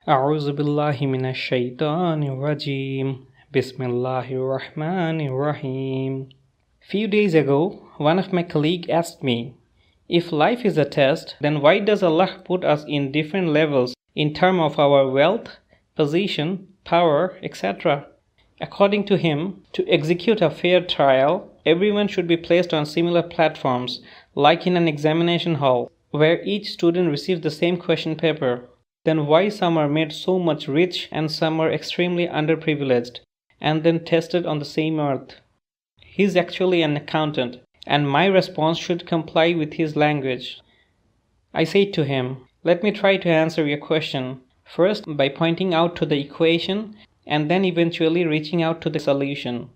أعوذ بالله من الشيطان الرجيم بسم الله الرحمن الرحيم. Few days ago, one of my colleagues asked me, if life is a test, then why does Allah put us in different levels in terms of our wealth, position, power, etc.? According to him, to execute a fair trial, everyone should be placed on similar platforms, like in an examination hall, where each student receives the same question paper. Then why some are made so much rich and some are extremely underprivileged, and then tested on the same earth? He is actually an accountant, and my response should comply with his language. I said to him, let me try to answer your question, first by pointing out to the equation and then eventually reaching out to the solution.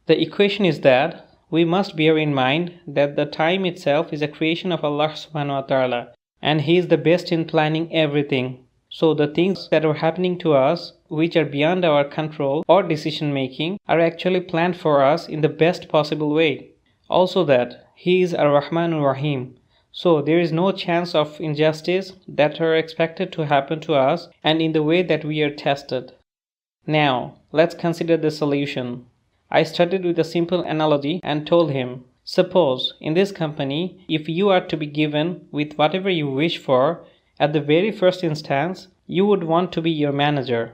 The equation is that we must bear in mind that the time itself is a creation of Allah subhanahu wa ta'ala, and He is the best in planning everything. So the things that are happening to us, which are beyond our control or decision making, are actually planned for us in the best possible way. Also that He is Ar-Rahman Ar-Rahim. So there is no chance of injustice that are expected to happen to us and in the way that we are tested. Now, let's consider the solution. I started with a simple analogy and told him, suppose in this company, if you are to be given with whatever you wish for, at the very first instance, you would want to be your manager.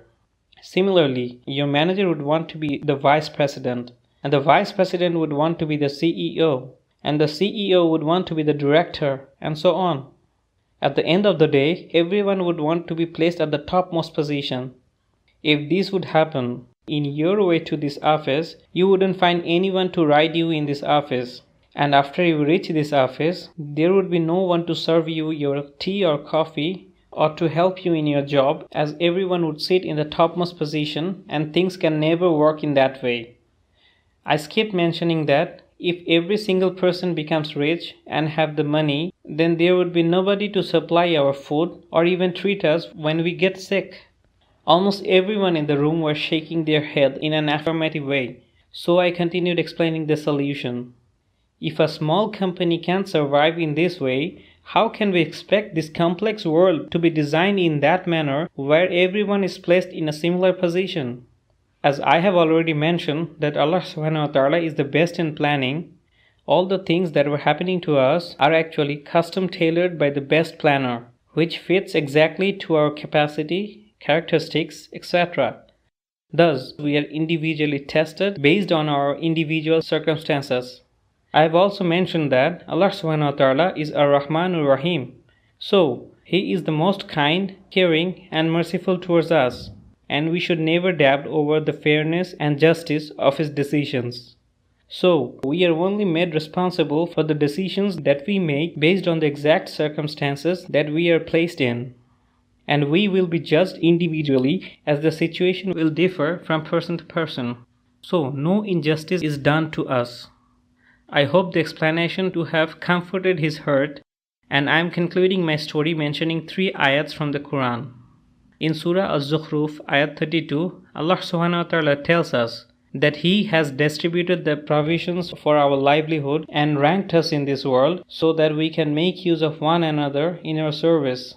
Similarly, your manager would want to be the vice president, and the vice president would want to be the CEO, and the CEO would want to be the director, and so on. At the end of the day, everyone would want to be placed at the topmost position. If this would happen, in your way to this office, you wouldn't find anyone to ride you in this office. And after you reach this office, there would be no one to serve you your tea or coffee or to help you in your job, as everyone would sit in the topmost position and things can never work in that way. I skipped mentioning that if every single person becomes rich and have the money, then there would be nobody to supply our food or even treat us when we get sick. Almost everyone in the room was shaking their head in an affirmative way, so I continued explaining the solution. If a small company can't survive in this way, how can we expect this complex world to be designed in that manner where everyone is placed in a similar position? As I have already mentioned that Allah subhanahu wa ta'ala is the best in planning, all the things that were happening to us are actually custom tailored by the best planner, which fits exactly to our capacity, characteristics, etc. Thus, we are individually tested based on our individual circumstances. I have also mentioned that Allah subhanahu wa ta'ala is Ar-Rahman Ar-Rahim. So, He is the most kind, caring and merciful towards us, and we should never doubt over the fairness and justice of His decisions. So, we are only made responsible for the decisions that we make based on the exact circumstances that we are placed in. And we will be judged individually as the situation will differ from person to person. So no injustice is done to us. I hope the explanation to have comforted his heart, and I am concluding my story mentioning 3 ayats from the Quran. In Surah Az-Zukhruf, ayat 32, Allah subhanahu wa ta'ala tells us that He has distributed the provisions for our livelihood and ranked us in this world so that we can make use of one another in our service.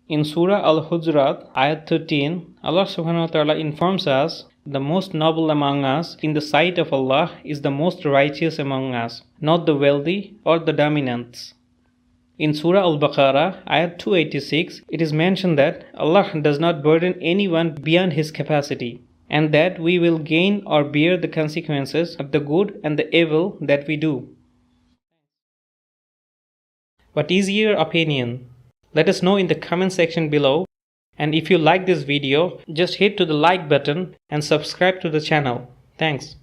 In Surah Al-Hujurat, ayat 13, Allah subhanahu wa ta'ala informs us, the most noble among us in the sight of Allah is the most righteous among us, not the wealthy or the dominants. In Surah Al-Baqarah, ayat 286, it is mentioned that Allah does not burden anyone beyond his capacity, and that we will gain or bear the consequences of the good and the evil that we do. What is your opinion? Let us know in the comment section below, and if you like this video, just hit to the like button and subscribe to the channel. Thanks.